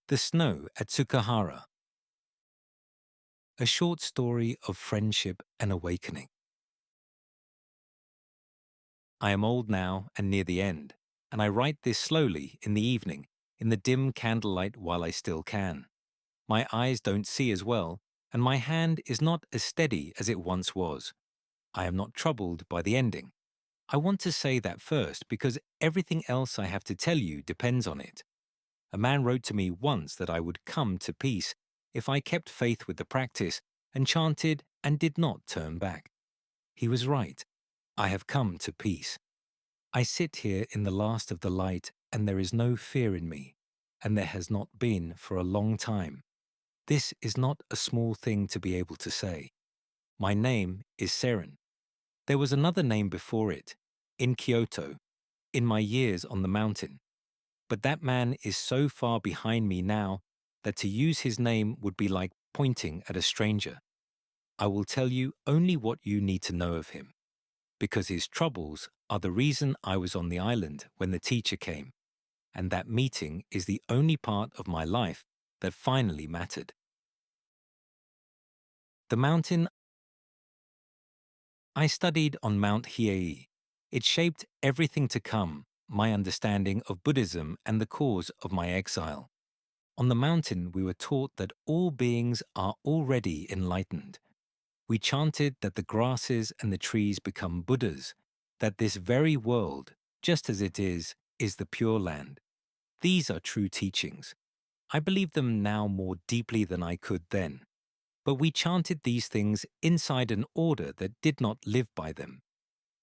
The Snow at Tsukahara. A short story of friendship and awakening. I am old now and near the end, and I write this slowly in the evening, in the dim candlelight while I still can. My eyes don't see as well, and my hand is not as steady as it once was. I am not troubled by the ending. I want to say that first because everything else I have to tell you depends on it. A man wrote to me once that I would come to peace if I kept faith with the practice and chanted and did not turn back. He was right. I have come to peace. I sit here in the last of the light and there is no fear in me, and there has not been for a long time. This is not a small thing to be able to say. My name is Sairen. There was another name before it, in Kyoto, in my years on the mountain. But that man is so far behind me now that to use his name would be like pointing at a stranger. I will tell you only what you need to know of him, because his troubles are the reason I was on the island when the teacher came, and that meeting is the only part of my life that finally mattered. The mountain. I studied on Mount Hiei. It shaped everything to come, my understanding of Buddhism and the cause of my exile. On the mountain, we were taught that all beings are already enlightened. We chanted that the grasses and the trees become Buddhas, that this very world, just as it is the Pure Land. These are true teachings. I believe them now more deeply than I could then. But we chanted these things inside an order that did not live by them.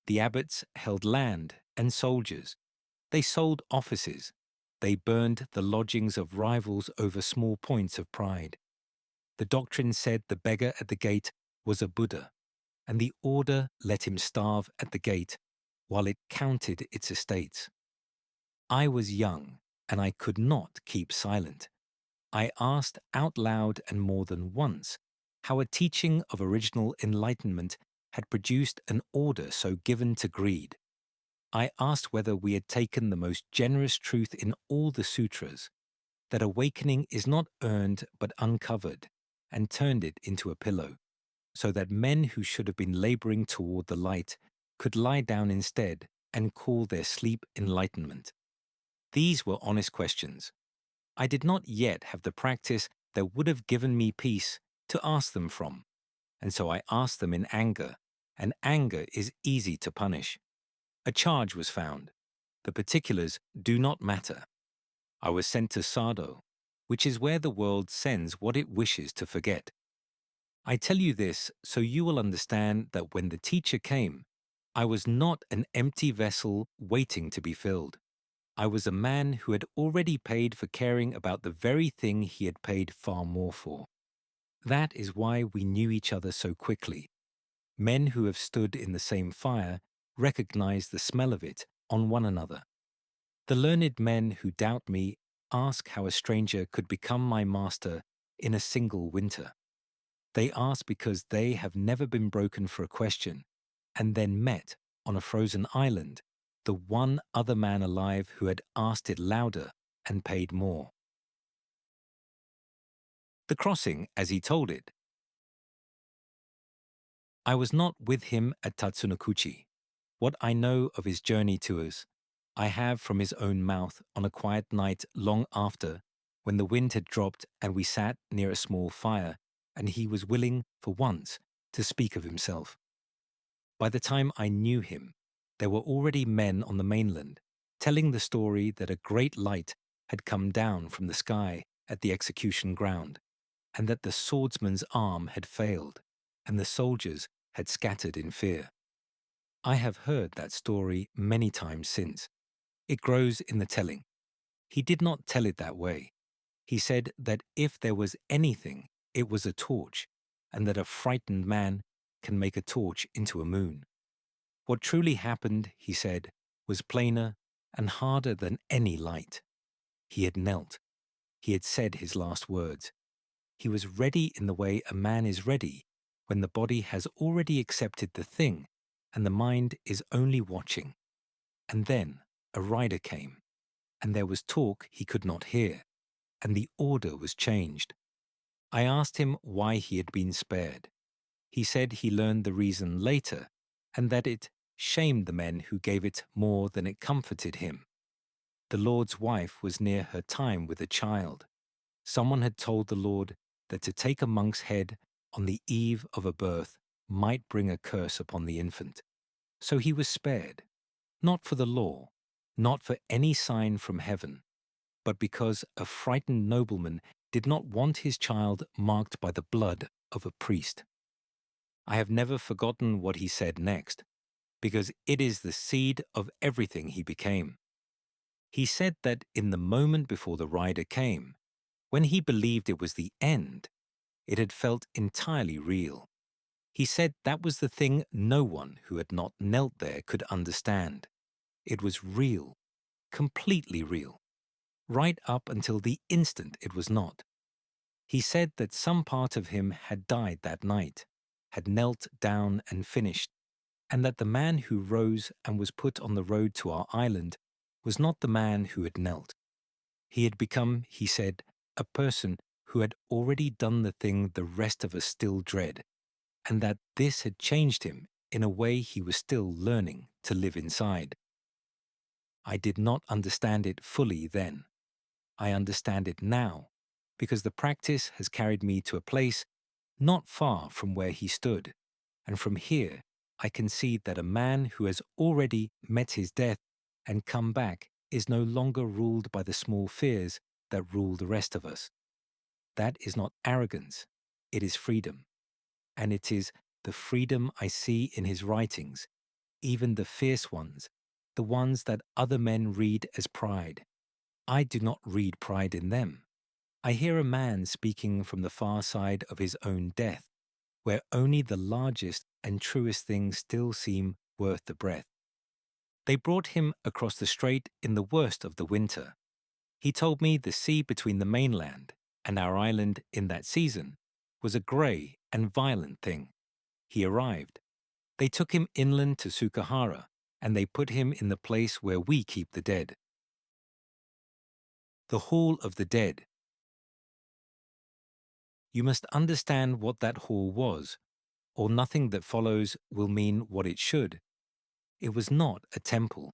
The abbots held land and soldiers. They sold offices. They burned the lodgings of rivals over small points of pride. The doctrine said the beggar at the gate was a Buddha, and the order let him starve at the gate while it counted its estates. I was young, and I could not keep silent. I asked out loud and more than once how a teaching of original enlightenment had produced an order so given to greed. I asked whether we had taken the most generous truth in all the sutras, that awakening is not earned but uncovered, and turned it into a pillow, so that men who should have been laboring toward the light could lie down instead and call their sleep enlightenment. These were honest questions. I did not yet have the practice that would have given me peace to ask them from, and so I asked them in anger, and anger is easy to punish. A charge was found. The particulars do not matter. I was sent to Sado, which is where the world sends what it wishes to forget. I tell you this so you will understand that when the teacher came, I was not an empty vessel waiting to be filled. I was a man who had already paid for caring about the very thing he had paid far more for. That is why we knew each other so quickly. Men who have stood in the same fire recognize the smell of it on one another. The learned men who doubt me ask how a stranger could become my master in a single winter. They ask because they have never been broken for a question, and then met, on a frozen island, the one other man alive who had asked it louder and paid more. The crossing as he told it. I was not with him at Tatsunokuchi. What I know of his journey to us, I have from his own mouth on a quiet night long after, when the wind had dropped and we sat near a small fire, and he was willing, for once, to speak of himself. By the time I knew him, there were already men on the mainland, telling the story that a great light had come down from the sky at the execution ground, and that the swordsman's arm had failed, and the soldiers had scattered in fear. I have heard that story many times since. It grows in the telling. He did not tell it that way. He said that if there was anything, it was a torch, and that a frightened man can make a torch into a moon. What truly happened, he said, was plainer and harder than any light. He had knelt. He had said his last words. He was ready in the way a man is ready when the body has already accepted the thing and the mind is only watching. And then a rider came, and there was talk he could not hear, and the order was changed. I asked him why he had been spared. He said he learned the reason later, and that it shamed the men who gave it more than it comforted him. The Lord's wife was near her time with a child. Someone had told the Lord that to take a monk's head on the eve of a birth might bring a curse upon the infant. So he was spared, not for the law, not for any sign from heaven, but because a frightened nobleman did not want his child marked by the blood of a priest. I have never forgotten what he said next, because it is the seed of everything he became. He said that in the moment before the rider came, when he believed it was the end, it had felt entirely real. He said that was the thing no one who had not knelt there could understand. It was real, completely real, right up until the instant it was not. He said that some part of him had died that night, had knelt down and finished, and that the man who rose and was put on the road to our island was not the man who had knelt. He had become, he said, a person who had already done the thing the rest of us still dread, and that this had changed him in a way he was still learning to live inside. I did not understand it fully then. I understand it now, because the practice has carried me to a place not far from where he stood, and from here I can see that a man who has already met his death and come back is no longer ruled by the small fears that rule the rest of us. That is not arrogance, it is freedom. And it is the freedom I see in his writings, even the fierce ones, the ones that other men read as pride. I do not read pride in them. I hear a man speaking from the far side of his own death, where only the largest and truest things still seem worth the breath. They brought him across the strait in the worst of the winter. He told me the sea between the mainland and our island in that season was a grey and violent thing. He arrived. They took him inland to Tsukahara, and they put him in the place where we keep the dead. The Hall of the Dead. You must understand what that hall was, or nothing that follows will mean what it should. It was not a temple.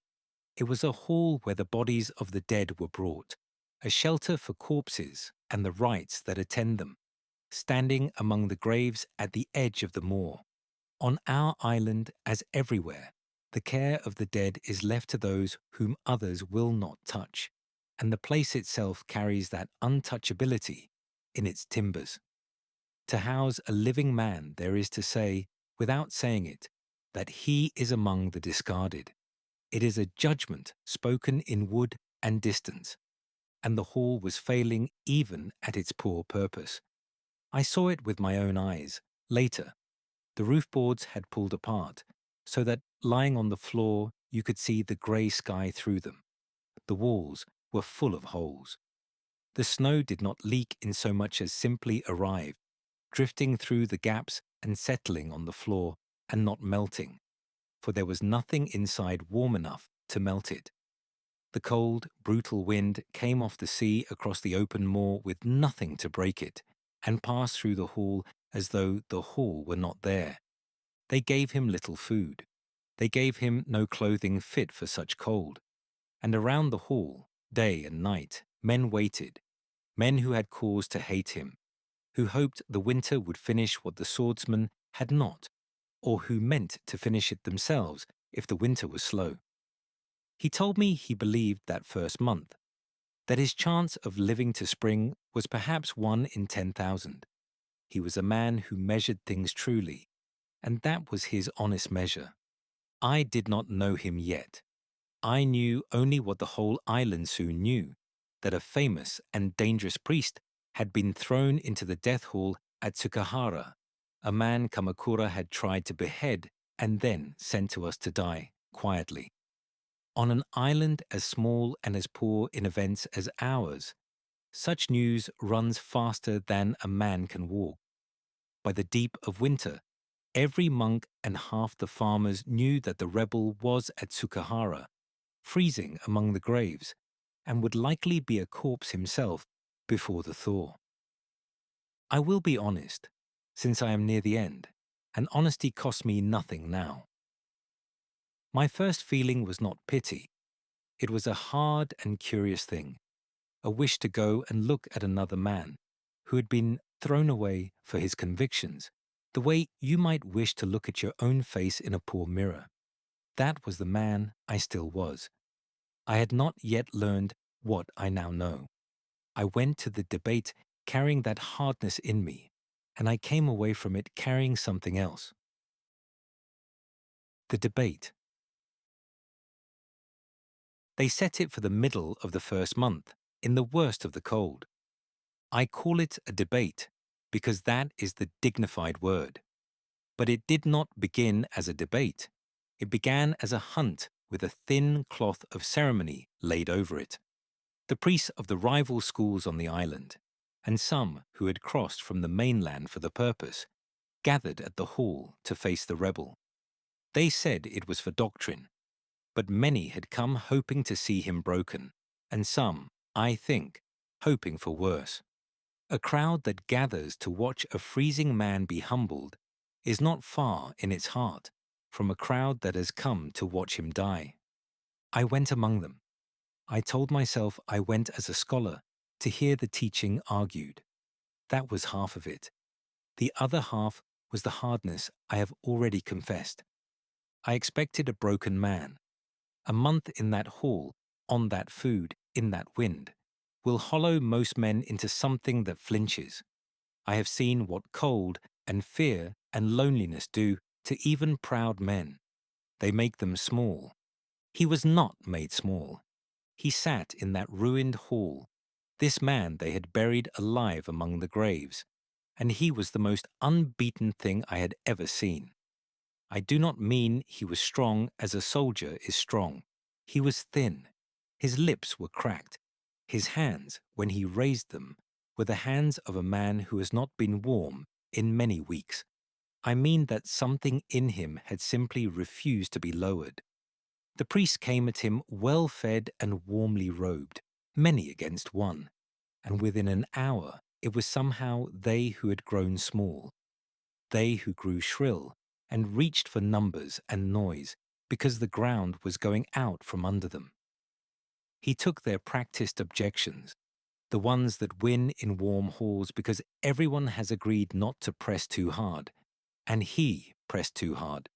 It was a hall where the bodies of the dead were brought, a shelter for corpses and the rites that attend them, standing among the graves at the edge of the moor. On our island, as everywhere, the care of the dead is left to those whom others will not touch, and the place itself carries that untouchability in its timbers. To house a living man, there is to say, without saying it, that he is among the discarded. It is a judgment spoken in wood and distance, and the hall was failing even at its poor purpose. I saw it with my own eyes. Later, the roof boards had pulled apart, so that lying on the floor you could see the grey sky through them. The walls were full of holes. The snow did not leak in so much as simply arrive, drifting through the gaps and settling on the floor and not melting, for there was nothing inside warm enough to melt it. The cold, brutal wind came off the sea across the open moor with nothing to break it, and passed through the hall as though the hall were not there. They gave him little food. They gave him no clothing fit for such cold. And around the hall, day and night, men waited, men who had cause to hate him, who hoped the winter would finish what the swordsman had not, or who meant to finish it themselves if the winter was slow. He told me he believed that first month, that his chance of living to spring was perhaps 1 in 10,000. He was a man who measured things truly, and that was his honest measure. I did not know him yet. I knew only what the whole island soon knew, that a famous and dangerous priest had been thrown into the death hall at Tsukahara, a man Kamakura had tried to behead and then sent to us to die quietly. On an island as small and as poor in events as ours, such news runs faster than a man can walk. By the deep of winter, every monk and half the farmers knew that the rebel was at Tsukahara, freezing among the graves, and would likely be a corpse himself before the thaw. I will be honest, since I am near the end, and honesty costs me nothing now. My first feeling was not pity. It was a hard and curious thing, a wish to go and look at another man who had been thrown away for his convictions, the way you might wish to look at your own face in a poor mirror. That was the man I still was. I had not yet learned what I now know. I went to the debate carrying that hardness in me, and I came away from it carrying something else. The debate. They set it for the middle of the first month, in the worst of the cold. I call it a debate because that is the dignified word. But it did not begin as a debate. It began as a hunt with a thin cloth of ceremony laid over it. The priests of the rival schools on the island, and some who had crossed from the mainland for the purpose, gathered at the hall to face the rebel. They said it was for doctrine, but many had come hoping to see him broken, and some, I think, hoping for worse. A crowd that gathers to watch a freezing man be humbled is not far in its heart from a crowd that has come to watch him die. I went among them. I told myself I went as a scholar to hear the teaching argued. That was half of it. The other half was the hardness I have already confessed. I expected a broken man. A month in that hall, on that food, in that wind, will hollow most men into something that flinches. I have seen what cold and fear and loneliness do to even proud men. They make them small. He was not made small. He sat in that ruined hall. This man they had buried alive among the graves, and he was the most unbeaten thing I had ever seen. I do not mean he was strong as a soldier is strong. He was thin. His lips were cracked. His hands, when he raised them, were the hands of a man who has not been warm in many weeks. I mean that something in him had simply refused to be lowered. The priests came at him well-fed and warmly robed, many against one, and within an hour it was somehow they who had grown small, they who grew shrill and reached for numbers and noise because the ground was going out from under them. He took their practiced objections, the ones that win in warm halls because everyone has agreed not to press too hard, and he pressed too hard.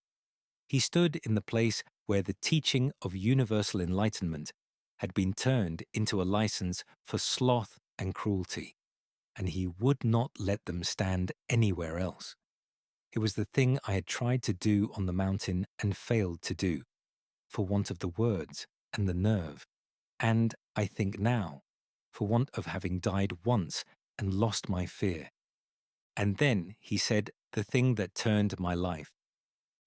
He stood in the place where the teaching of universal enlightenment had been turned into a license for sloth and cruelty, and he would not let them stand anywhere else. It was the thing I had tried to do on the mountain and failed to do, for want of the words and the nerve, and, I think now, for want of having died once and lost my fear. And then he said the thing that turned my life.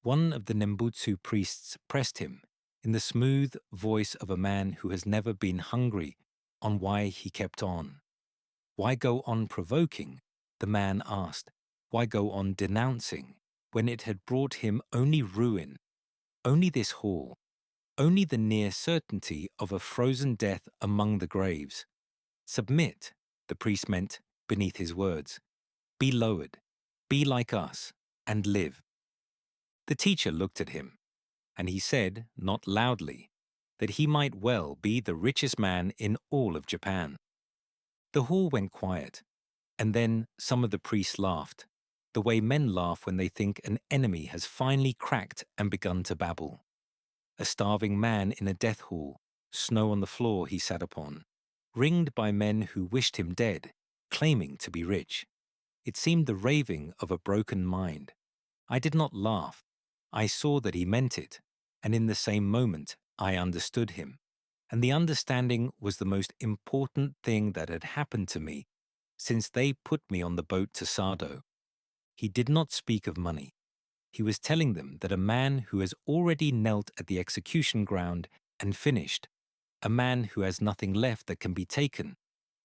One of the Nembutsu priests pressed him, in the smooth voice of a man who has never been hungry, on why he kept on. Why go on provoking? The man asked. Why go on denouncing, when it had brought him only ruin, only this hall, only the near certainty of a frozen death among the graves? Submit, the priest meant, beneath his words. Be lowered, be like us, and live. The teacher looked at him, and he said, not loudly, that he might well be the richest man in all of Japan. The hall went quiet, and then some of the priests laughed, the way men laugh when they think an enemy has finally cracked and begun to babble. A starving man in a death hall, snow on the floor he sat upon, ringed by men who wished him dead, claiming to be rich. It seemed the raving of a broken mind. I did not laugh. I saw that he meant it, and in the same moment I understood him. And the understanding was the most important thing that had happened to me since they put me on the boat to Sado. He did not speak of money. He was telling them that a man who has already knelt at the execution ground and finished, a man who has nothing left that can be taken,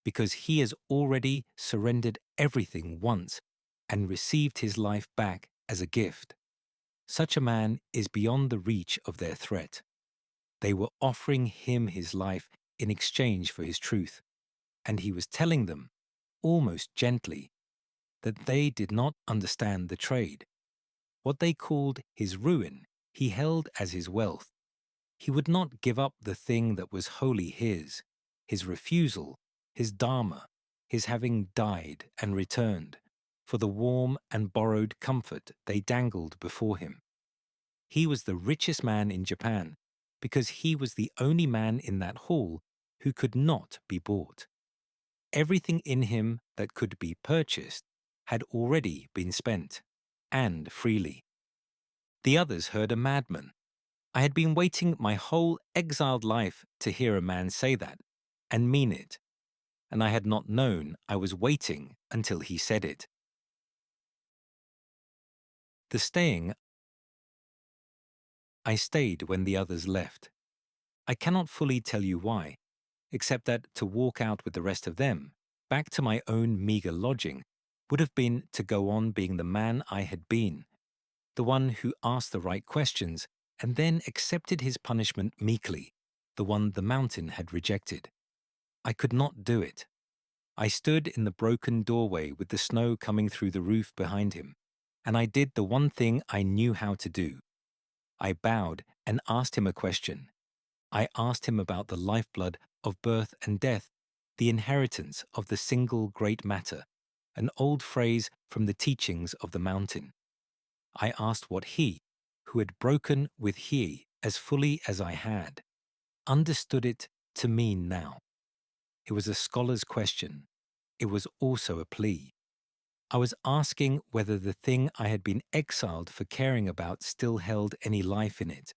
because he has already surrendered everything once and received his life back as a gift. Such a man is beyond the reach of their threat. They were offering him his life in exchange for his truth. and he was telling them, almost gently, that they did not understand the trade. What they called his ruin, he held as his wealth. He would not give up the thing that was wholly his refusal, his dharma, his having died and returned, for the warm and borrowed comfort they dangled before him. He was the richest man in Japan because he was the only man in that hall who could not be bought. Everything in him that could be purchased had already been spent, and freely. The others heard a madman. I had been waiting my whole exiled life to hear a man say that, and mean it, and I had not known I was waiting until he said it. The staying, I stayed when the others left. I cannot fully tell you why, except that to walk out with the rest of them, back to my own meagre lodging, would have been to go on being the man I had been, the one who asked the right questions and then accepted his punishment meekly, the one the mountain had rejected. I could not do it. I stood in the broken doorway with the snow coming through the roof behind him, and I did the one thing I knew how to do. I bowed and asked him a question. I asked him about the lifeblood of birth and death, the inheritance of the single great matter, an old phrase from the teachings of the mountain. I asked what he, who had broken with he as fully as I had, understood it to mean now. It was a scholar's question. It was also a plea. I was asking whether the thing I had been exiled for caring about still held any life in it,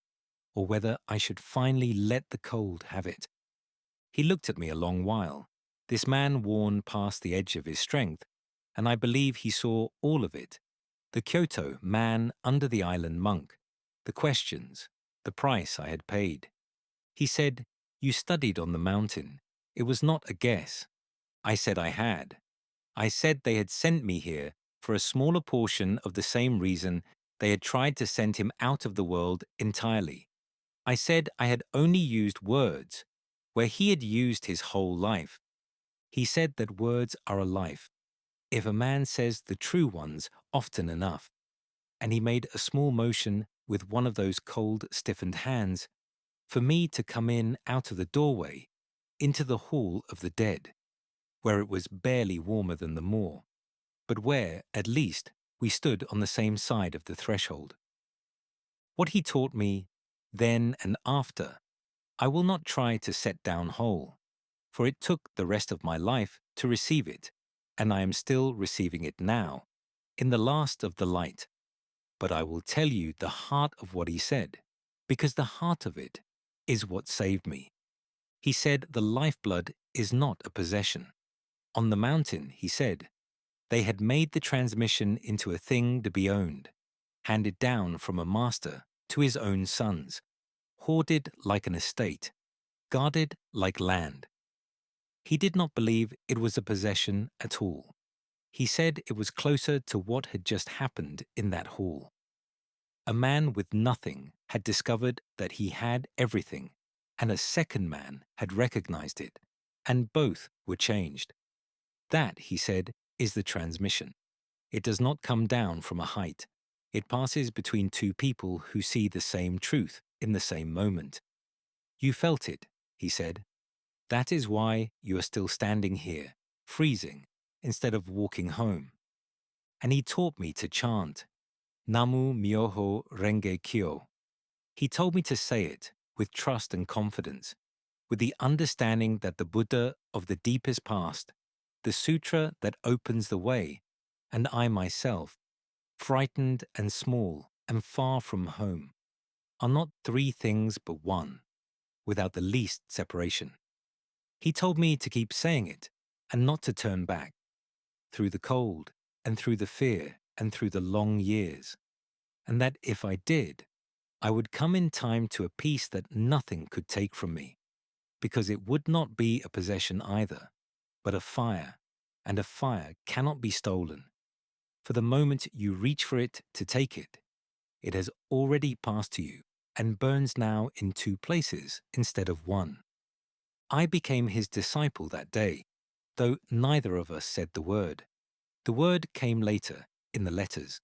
or whether I should finally let the cold have it. He looked at me a long while, this man worn past the edge of his strength, and I believe he saw all of it. The Kyoto man under the island monk, the questions, the price I had paid. He said, "You studied on the mountain. It was not a guess." I said I had. I said they had sent me here for a smaller portion of the same reason they had tried to send him out of the world entirely. I said I had only used words, where he had used his whole life. He said that words are a life, if a man says the true ones often enough. And he made a small motion with one of those cold, stiffened hands for me to come in out of the doorway into the hall of the dead, where it was barely warmer than the moor, but where, at least, we stood on the same side of the threshold. What he taught me, then and after, I will not try to set down whole, for it took the rest of my life to receive it, and I am still receiving it now, in the last of the light. But I will tell you the heart of what he said, because the heart of it is what saved me. He said the lifeblood is not a possession. On the mountain, he said, they had made the transmission into a thing to be owned, handed down from a master to his own sons, hoarded like an estate, guarded like land. He did not believe it was a possession at all. He said it was closer to what had just happened in that hall. A man with nothing had discovered that he had everything, and a second man had recognized it, and both were changed. That, he said, is the transmission. It does not come down from a height. It passes between two people who see the same truth in the same moment. You felt it, he said. That is why you are still standing here, freezing, instead of walking home. And he taught me to chant, Namu Myoho Renge Kyo. He told me to say it with trust and confidence, with the understanding that the Buddha of the deepest past, the sutra that opens the way, and I myself, frightened and small and far from home, are not three things but one, without the least separation. He told me to keep saying it and not to turn back, through the cold and through the fear and through the long years, and that if I did, I would come in time to a peace that nothing could take from me, because it would not be a possession either, but a fire, and a fire cannot be stolen. For the moment you reach for it to take it, it has already passed to you and burns now in two places instead of one. I became his disciple that day, though neither of us said the word. The word came later, in the letters.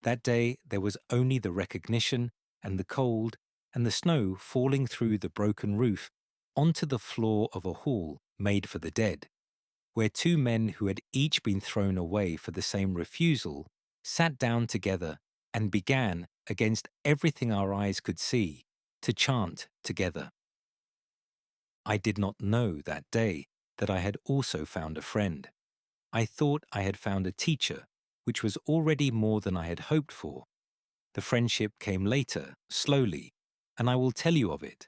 That day there was only the recognition and the cold and the snow falling through the broken roof onto the floor of a hall made for the dead, where two men who had each been thrown away for the same refusal sat down together and began, against everything our eyes could see, to chant together. I did not know that day that I had also found a friend. I thought I had found a teacher, which was already more than I had hoped for. The friendship came later, slowly, and I will tell you of it.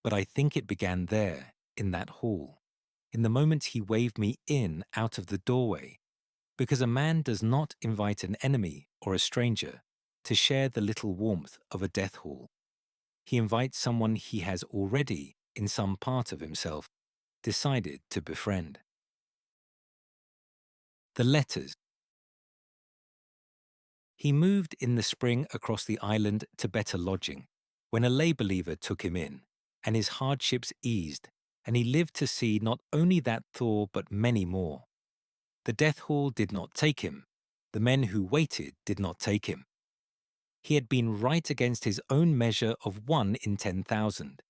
But I think it began there, in that hall, in the moment he waved me in out of the doorway, because a man does not invite an enemy or a stranger to share the little warmth of a death hall. He invites someone he has already, in some part of himself, decided to befriend. The letters. He moved in the spring across the island to better lodging, when a lay believer took him in, and his hardships eased, and he lived to see not only that thaw but many more. The death hall did not take him. The men who waited did not take him. He had been right against his own measure of 1 in 10,000,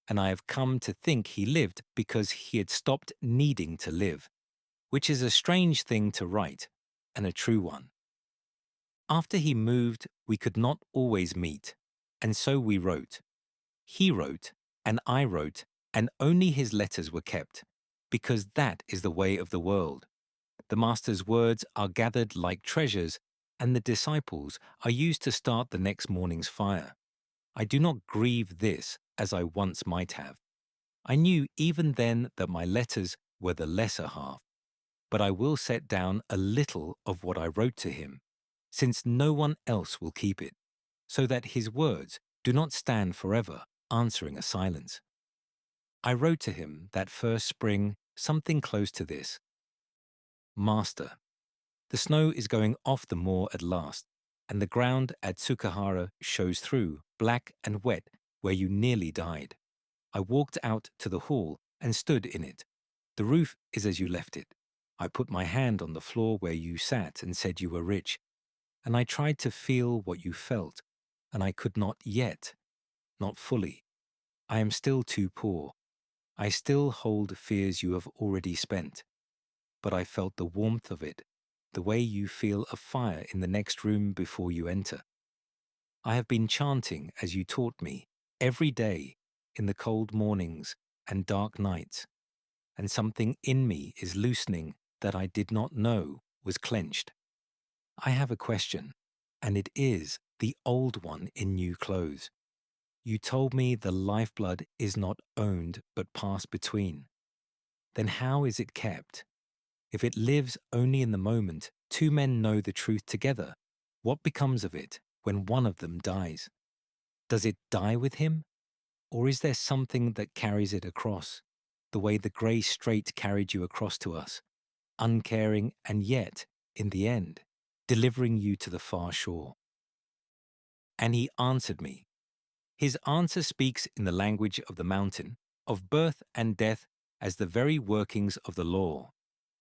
and I have come to think he lived because he had stopped needing to live, which is a strange thing to write, and a true one. After he moved, we could not always meet, and so we wrote. He wrote, and I wrote, and only his letters were kept, because that is the way of the world. The Master's words are gathered like treasures, and the disciples are used to start the next morning's fire. I do not grieve this as I once might have. I knew even then that my letters were the lesser half, but I will set down a little of what I wrote to him, since no one else will keep it, so that his words do not stand forever answering a silence. I wrote to him that first spring something close to this. Master, the snow is going off the moor at last, and the ground at Tsukahara shows through, black and wet, where you nearly died. I walked out to the hall and stood in it. The roof is as you left it. I put my hand on the floor where you sat and said you were rich, and I tried to feel what you felt, and I could not yet, not fully. I am still too poor. I still hold fears you have already spent, but I felt the warmth of it, the way you feel a fire in the next room before you enter. I have been chanting as you taught me, every day, in the cold mornings and dark nights, and something in me is loosening that I did not know was clenched. I have a question, and it is the old one in new clothes. You told me the lifeblood is not owned but passed between. Then how is it kept? If it lives only in the moment, two men know the truth together. What becomes of it when one of them dies? Does it die with him? Or is there something that carries it across, the way the grey strait carried you across to us, uncaring and yet, in the end, delivering you to the far shore? And he answered me. His answer speaks in the language of the mountain, of birth and death as the very workings of the law.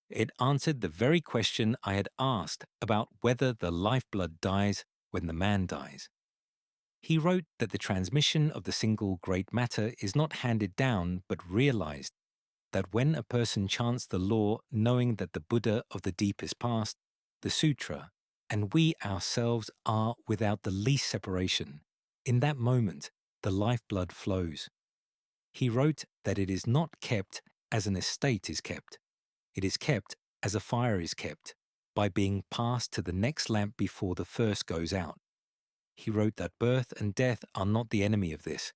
It answered the very question I had asked about whether the lifeblood dies when the man dies. He wrote that the transmission of the single great matter is not handed down but realized, that when a person chants the law knowing that the Buddha of the deep is past, the sutra, and we ourselves are without the least separation, in that moment the lifeblood flows. He wrote that it is not kept as an estate is kept. It is kept as a fire is kept, by being passed to the next lamp before the first goes out. He wrote that birth and death are not the enemy of this,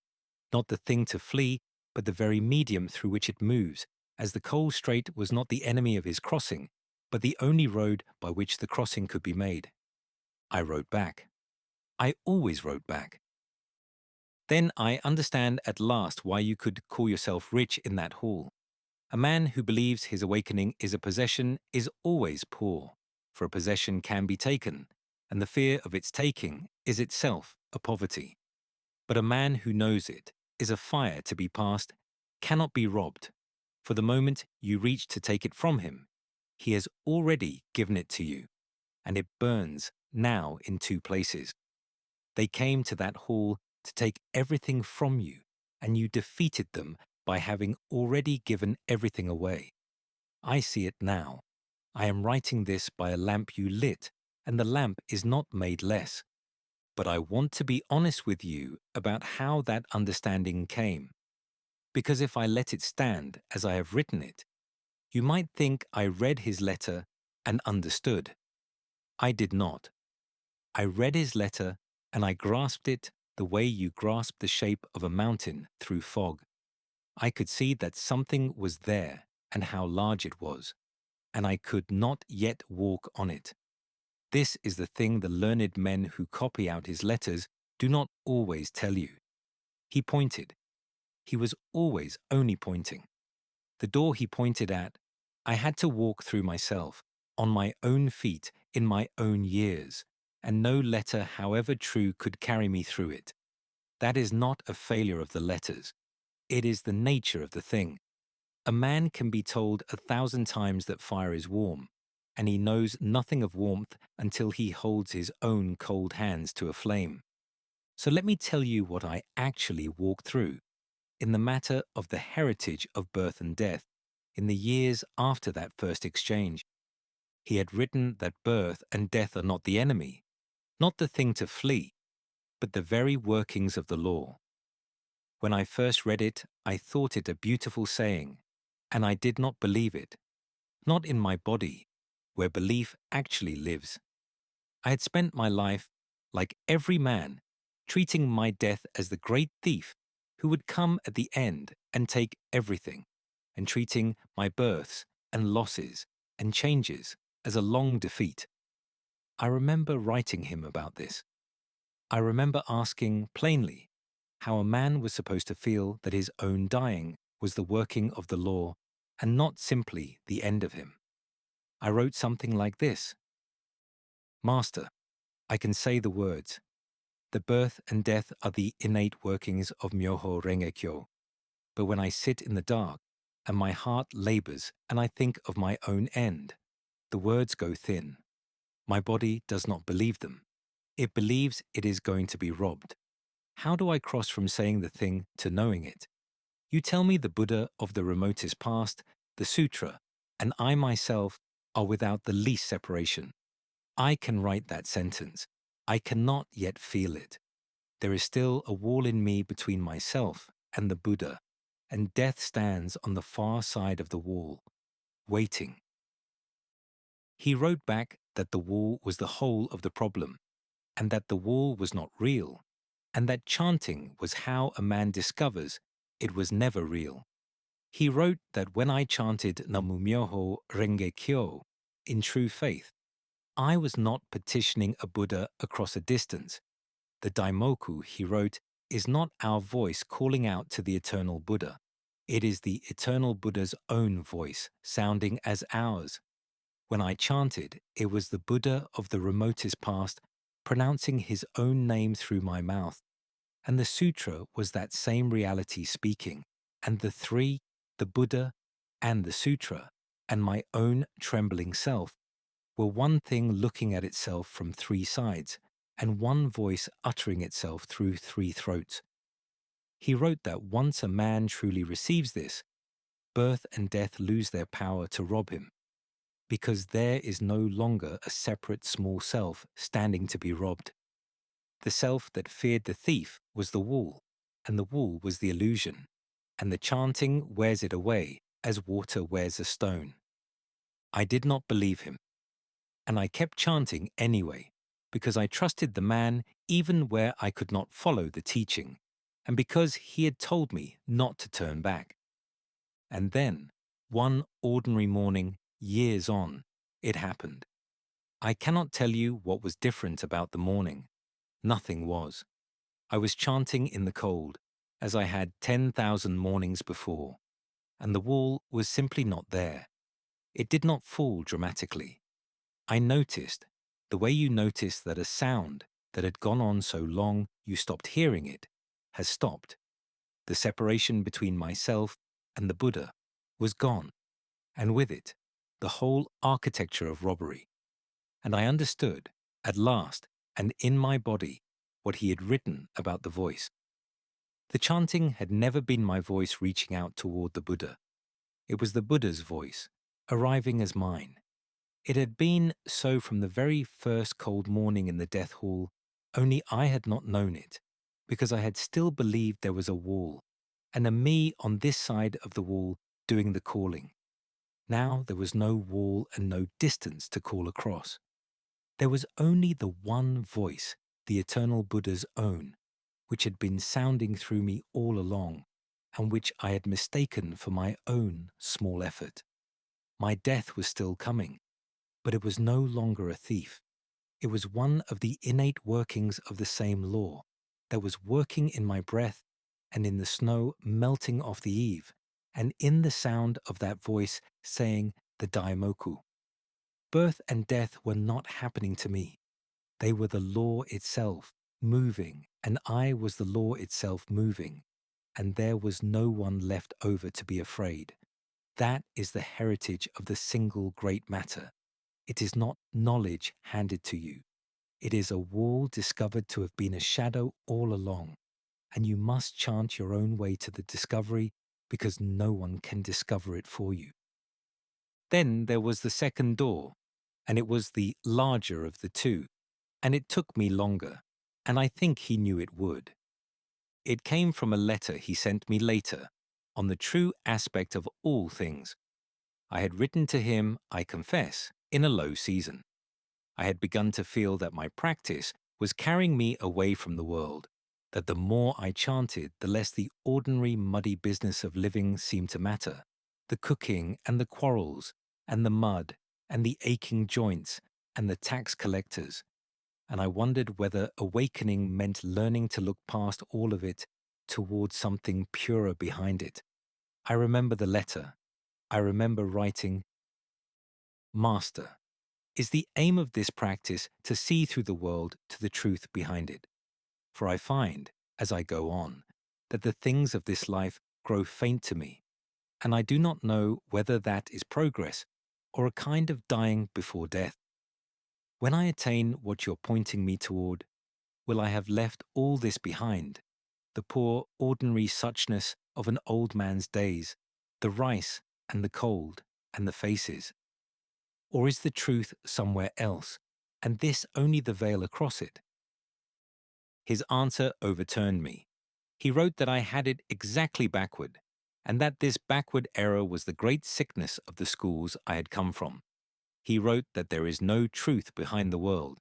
not the thing to flee, but the very medium through which it moves, as the cold strait was not the enemy of his crossing, but the only road by which the crossing could be made. I wrote back. I always wrote back. Then I understand at last why you could call yourself rich in that hall. A man who believes his awakening is a possession is always poor, for a possession can be taken, and the fear of its taking is itself a poverty. But a man who knows it is a fire to be passed, cannot be robbed. For the moment you reach to take it from him, he has already given it to you, and it burns now in two places. They came to that hall to take everything from you, and you defeated them by having already given everything away. I see it now. I am writing this by a lamp you lit, and the lamp is not made less. But I want to be honest with you about how that understanding came. Because if I let it stand as I have written it, you might think I read his letter and understood. I did not. I read his letter and I grasped it the way you grasp the shape of a mountain through fog. I could see that something was there and how large it was, and I could not yet walk on it. This is the thing the learned men who copy out his letters do not always tell you. He pointed. He was always only pointing. The door he pointed at, I had to walk through myself, on my own feet, in my own years, and no letter, however true, could carry me through it. That is not a failure of the letters. It is the nature of the thing. A man can be told 1,000 times that fire is warm, and he knows nothing of warmth until he holds his own cold hands to a flame. So let me tell you what I actually walked through. In the matter of the heritage of birth and death, in the years after that first exchange. He had written that birth and death are not the enemy, not the thing to flee, but the very workings of the law. When I first read it, I thought it a beautiful saying, and I did not believe it, not in my body, where belief actually lives. I had spent my life, like every man, treating my death as the great thief who would come at the end and take everything, and treating my births and losses and changes as a long defeat. I remember writing him about this. I remember asking plainly how a man was supposed to feel that his own dying was the working of the law and not simply the end of him. I wrote something like this: Master, I can say the words. The birth and death are the innate workings of Myoho Renge Kyo. But when I sit in the dark, and my heart labors, and I think of my own end, the words go thin. My body does not believe them. It believes it is going to be robbed. How do I cross from saying the thing to knowing it? You tell me the Buddha of the remotest past, the sutra, and I myself are without the least separation. I can write that sentence. I cannot yet feel it. There is still a wall in me between myself and the Buddha, and death stands on the far side of the wall, waiting. He wrote back that the wall was the whole of the problem, and that the wall was not real, and that chanting was how a man discovers it was never real. He wrote that when I chanted Namu Myoho Renge Kyo in true faith, I was not petitioning a Buddha across a distance. The Daimoku, he wrote, is not our voice calling out to the eternal Buddha. It is the eternal Buddha's own voice sounding as ours. When I chanted, it was the Buddha of the remotest past pronouncing his own name through my mouth. And the sutra was that same reality speaking. And the three, the Buddha and the sutra, and my own trembling self, were one thing looking at itself from three sides, and one voice uttering itself through three throats. He wrote that once a man truly receives this, birth and death lose their power to rob him, because there is no longer a separate small self standing to be robbed. The self that feared the thief was the wall, and the wall was the illusion, and the chanting wears it away as water wears a stone. I did not believe him, and I kept chanting anyway, because I trusted the man even where I could not follow the teaching, and because he had told me not to turn back. And then, one ordinary morning, years on, it happened. I cannot tell you what was different about the morning. Nothing was. I was chanting in the cold, as I had 10,000 mornings before, and the wall was simply not there. It did not fall dramatically. I noticed, the way you notice that a sound that had gone on so long you stopped hearing it, has stopped. The separation between myself and the Buddha, was gone, and with it, the whole architecture of robbery. And I understood, at last, and in my body, what he had written about the voice. The chanting had never been my voice reaching out toward the Buddha. It was the Buddha's voice, arriving as mine. It had been so from the very first cold morning in the death hall, only I had not known it, because I had still believed there was a wall, and a me on this side of the wall doing the calling. Now there was no wall and no distance to call across. There was only the one voice, the eternal Buddha's own, which had been sounding through me all along, and which I had mistaken for my own small effort. My death was still coming, but it was no longer a thief. It was one of the innate workings of the same law that was working in my breath and in the snow melting off the eve, and in the sound of that voice saying the Daimoku. Birth and death were not happening to me. They were the law itself, moving, and I was the law itself moving, and there was no one left over to be afraid. That is the heritage of the single great matter. It is not knowledge handed to you. It is a wall discovered to have been a shadow all along, and you must chant your own way to the discovery because no one can discover it for you. Then there was the second door, and it was the larger of the two, and it took me longer, and I think he knew it would. It came from a letter he sent me later, on the true aspect of all things. I had written to him, I confess, in a low season. I had begun to feel that my practice was carrying me away from the world, that the more I chanted, the less the ordinary muddy business of living seemed to matter, the cooking and the quarrels and the mud and the aching joints and the tax collectors, and I wondered whether awakening meant learning to look past all of it towards something purer behind it. I remember the letter. I remember writing, Master, is the aim of this practice to see through the world to the truth behind it? For I find, as I go on, that the things of this life grow faint to me, and I do not know whether that is progress or a kind of dying before death. When I attain what you're pointing me toward, will I have left all this behind, the poor ordinary suchness of an old man's days, the rice and the cold and the faces? Or is the truth somewhere else, and this only the veil across it? His answer overturned me. He wrote that I had it exactly backward, and that this backward error was the great sickness of the schools I had come from. He wrote that there is no truth behind the world.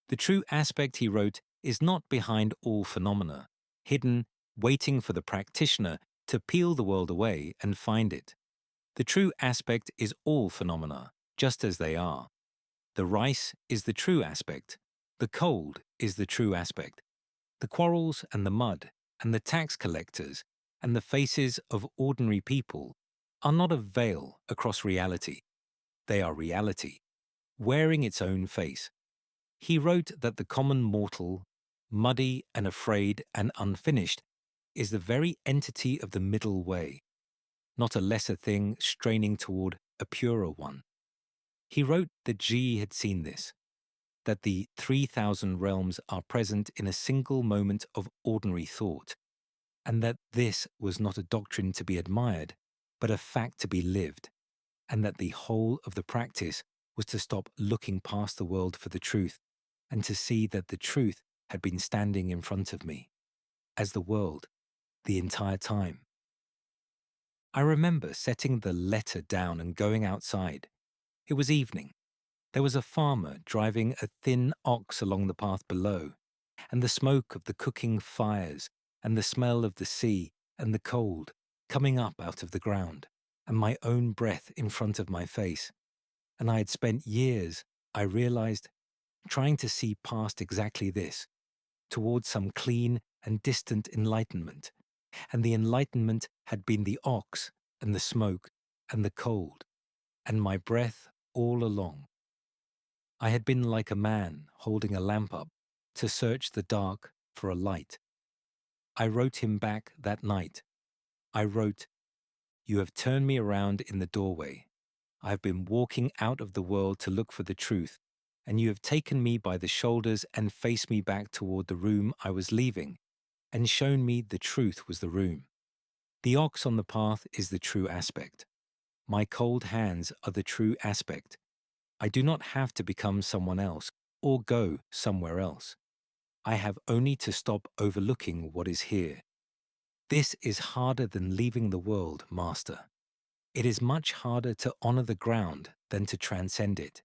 The true aspect, he wrote, is not behind all phenomena, hidden, waiting for the practitioner to peel the world away and find it. The true aspect is all phenomena, just as they are. The rice is the true aspect. The cold is the true aspect. The quarrels and the mud and the tax collectors and the faces of ordinary people are not a veil across reality. They are reality, wearing its own face. He wrote that the common mortal, muddy and afraid and unfinished, is the very entity of the middle way, not a lesser thing straining toward a purer one. He wrote that Ji had seen this, that the 3,000 realms are present in a single moment of ordinary thought, and that this was not a doctrine to be admired, but a fact to be lived, and that the whole of the practice was to stop looking past the world for the truth, and to see that the truth had been standing in front of me, as the world, the entire time. I remember setting the letter down and going outside. It was evening. There was a farmer driving a thin ox along the path below, and the smoke of the cooking fires, and the smell of the sea, and the cold, coming up out of the ground, and my own breath in front of my face. And I had spent years, I realized, trying to see past exactly this, towards some clean and distant enlightenment, and the enlightenment had been the ox, and the smoke, and the cold, and my breath all along. I had been like a man holding a lamp up to search the dark for a light. I wrote him back that night. I wrote, You have turned me around in the doorway. I have been walking out of the world to look for the truth, and you have taken me by the shoulders and faced me back toward the room I was leaving, and shown me the truth was the room. The ox on the path is the true aspect. My cold hands are the true aspect. I do not have to become someone else or go somewhere else. I have only to stop overlooking what is here. This is harder than leaving the world, Master. It is much harder to honor the ground than to transcend it.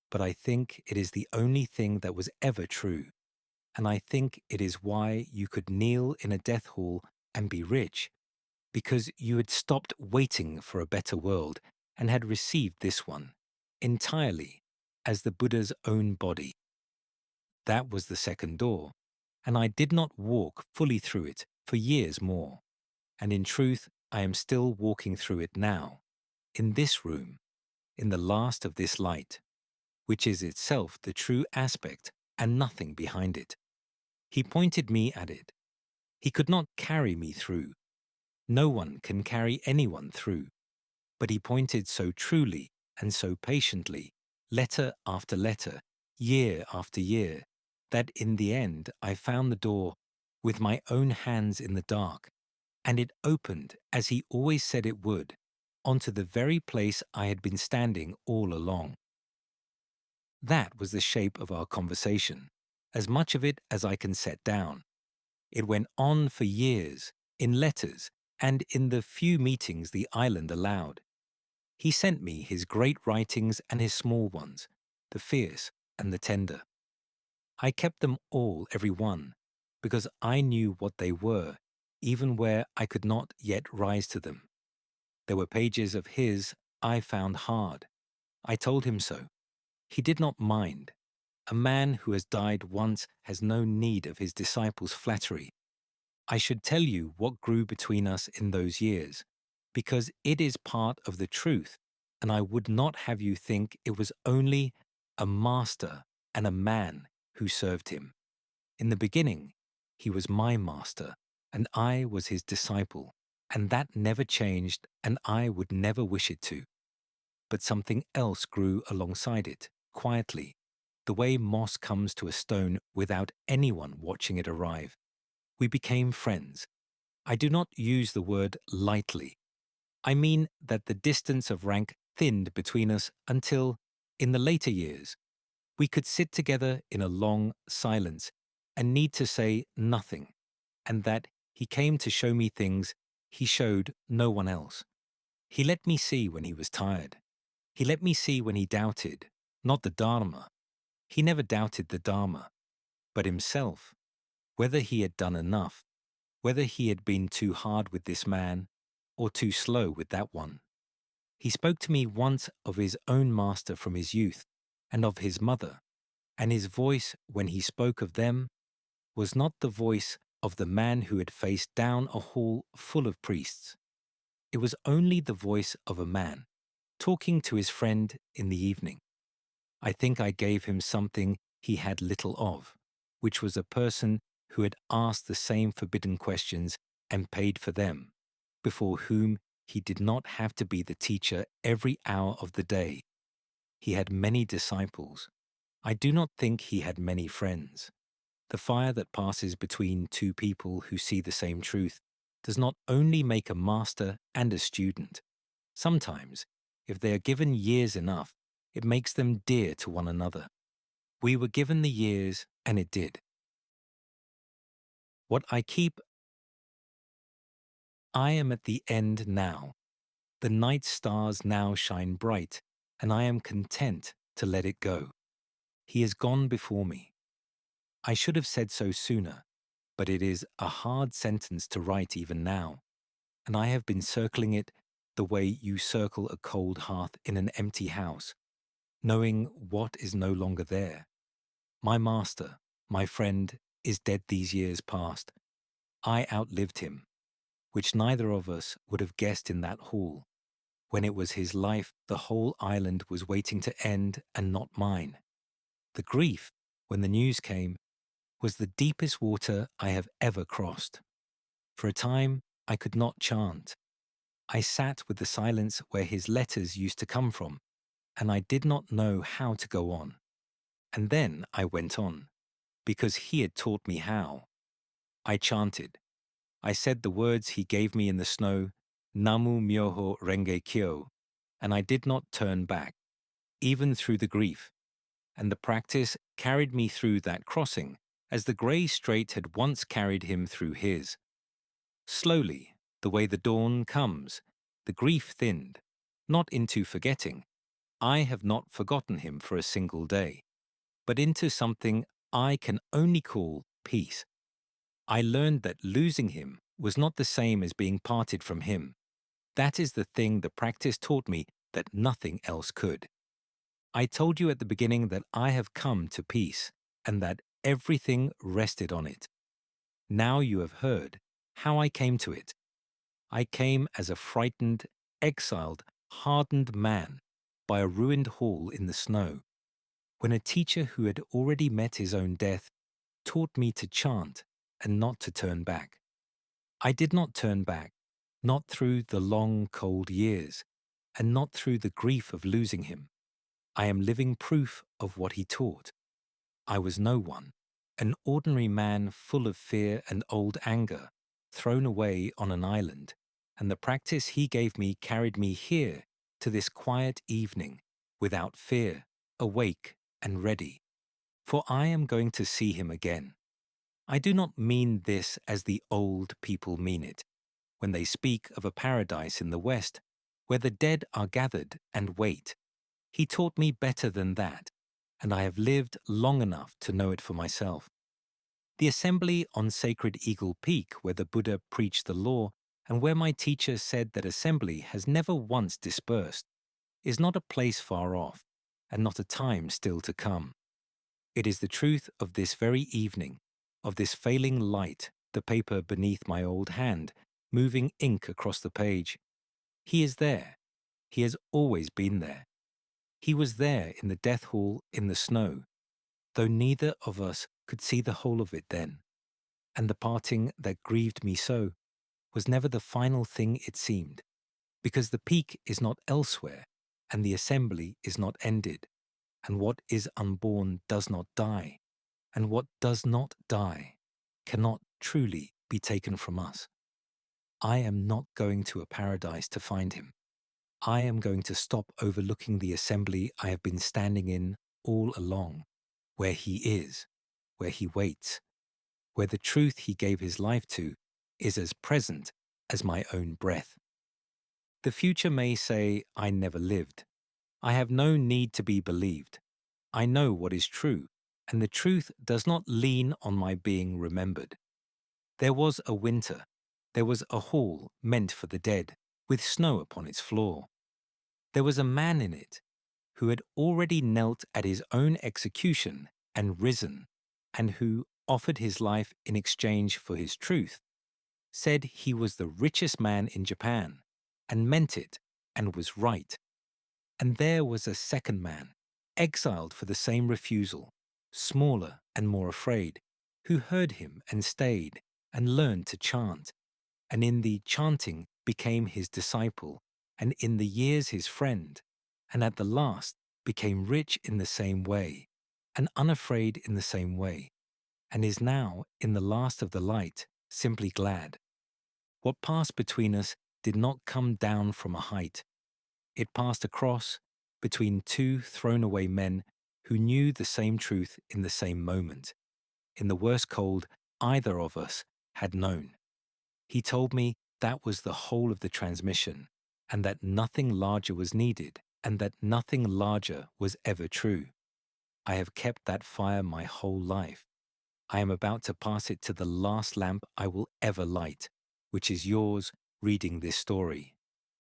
But I think it is the only thing that was ever true. And I think it is why you could kneel in a death hall and be rich, because you had stopped waiting for a better world and had received this one, entirely, as the Buddha's own body. That was the second door, and I did not walk fully through it for years more. And in truth, I am still walking through it now, in this room, in the last of this light, which is itself the true aspect and nothing behind it. He pointed me at it. He could not carry me through. No one can carry anyone through. But he pointed so truly and so patiently, letter after letter, year after year, that in the end I found the door with my own hands in the dark, and it opened as he always said it would, onto the very place I had been standing all along. That was the shape of our conversation, as much of it as I can set down. It went on for years, in letters, and in the few meetings the island allowed. He sent me his great writings and his small ones, the fierce and the tender. I kept them all, every one, because I knew what they were, even where I could not yet rise to them. There were pages of his I found hard. I told him so. He did not mind. A man who has died once has no need of his disciples' flattery. I should tell you what grew between us in those years, because it is part of the truth, and I would not have you think it was only a master and a man who served him. In the beginning, he was my master, and I was his disciple, and that never changed, and I would never wish it to. But something else grew alongside it, quietly, the way moss comes to a stone without anyone watching it arrive. We became friends. I do not use the word lightly. I mean that the distance of rank thinned between us until, in the later years, we could sit together in a long silence and need to say nothing, and that he came to show me things he showed no one else. He let me see when he was tired. He let me see when he doubted, not the Dharma. He never doubted the Dharma, but himself, whether he had done enough, whether he had been too hard with this man or too slow with that one. He spoke to me once of his own master from his youth and of his mother, and his voice when he spoke of them was not the voice of the man who had faced down a hall full of priests. It was only the voice of a man talking to his friend in the evening. I think I gave him something he had little of, which was a person who had asked the same forbidden questions and paid for them, before whom he did not have to be the teacher every hour of the day. He had many disciples. I do not think he had many friends. The fire that passes between two people who see the same truth does not only make a master and a student. Sometimes, if they are given years enough, it makes them dear to one another. We were given the years, and it did. What I keep, I am at the end now. The night stars now shine bright, and I am content to let it go. He is gone before me. I should have said so sooner, but it is a hard sentence to write even now, and I have been circling it the way you circle a cold hearth in an empty house, knowing what is no longer there. My master, my friend, is dead these years past. I outlived him, which neither of us would have guessed in that hall. When it was his life, the whole island was waiting to end and not mine. The grief, when the news came, was the deepest water I have ever crossed. For a time, I could not chant. I sat with the silence where his letters used to come from, and I did not know how to go on. And then I went on, because he had taught me how. I chanted. I said the words he gave me in the snow, Namu Myoho Renge Kyo, and I did not turn back, even through the grief. And the practice carried me through that crossing, as the grey strait had once carried him through his. Slowly, the way the dawn comes, the grief thinned, not into forgetting. I have not forgotten him for a single day, but into something I can only call peace. I learned that losing him was not the same as being parted from him. That is the thing the practice taught me that nothing else could. I told you at the beginning that I have come to peace, and that everything rested on it. Now you have heard how I came to it. I came as a frightened, exiled, hardened man by a ruined hall in the snow, when a teacher who had already met his own death taught me to chant and not to turn back. I did not turn back, not through the long, cold years, and not through the grief of losing him. I am living proof of what he taught. I was no one, an ordinary man full of fear and old anger, thrown away on an island, and the practice he gave me carried me here to this quiet evening, without fear, awake and ready. For I am going to see him again. I do not mean this as the old people mean it, when they speak of a paradise in the West, where the dead are gathered and wait. He taught me better than that, and I have lived long enough to know it for myself. The assembly on Sacred Eagle Peak, where the Buddha preached the law, and where my teacher said that assembly has never once dispersed, is not a place far off, and not a time still to come. It is the truth of this very evening, of this failing light, the paper beneath my old hand, moving ink across the page. He is there. He has always been there. He was there in the death hall in the snow, though neither of us could see the whole of it then. And the parting that grieved me so was never the final thing it seemed, because the peak is not elsewhere, and the assembly is not ended, and what is unborn does not die, and what does not die cannot truly be taken from us. I am not going to a paradise to find him. I am going to stop overlooking the assembly I have been standing in all along, where he is, where he waits, where the truth he gave his life to is as present as my own breath. The future may say I never lived. I have no need to be believed. I know what is true, and the truth does not lean on my being remembered. There was a winter. There was a hall meant for the dead, with snow upon its floor. There was a man in it who had already knelt at his own execution and risen, and who offered his life in exchange for his truth, said he was the richest man in Japan, and meant it, and was right. And there was a second man, exiled for the same refusal, smaller and more afraid, who heard him and stayed, and learned to chant, and in the chanting became his disciple, and in the years his friend, and at the last became rich in the same way, and unafraid in the same way, and is now, in the last of the light, simply glad. What passed between us did not come down from a height. It passed across between two thrown-away men who knew the same truth in the same moment, in the worst cold either of us had known. He told me that was the whole of the transmission, and that nothing larger was needed, and that nothing larger was ever true. I have kept that fire my whole life. I am about to pass it to the last lamp I will ever light, which is yours reading this story.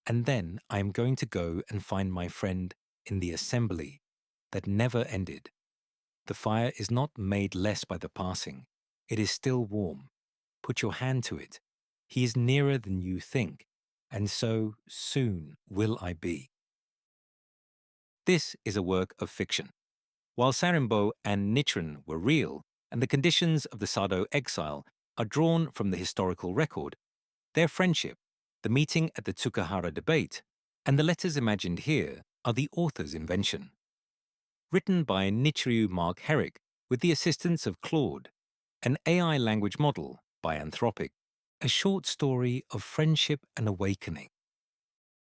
And then I am going to go and find my friend in the assembly that never ended. The fire is not made less by the passing. It is still warm. Put your hand to it. He is nearer than you think, and so soon will I be. This is a work of fiction. While Sairen-bo and Nichiren were real, and the conditions of the Sado exile are drawn from the historical record, their friendship, The meeting at the Tsukahara debate and the letters imagined here are the author's invention. Written by Nichiren Mark Herrick with the assistance of Claude, an AI language model by Anthropic, a short story of friendship and awakening.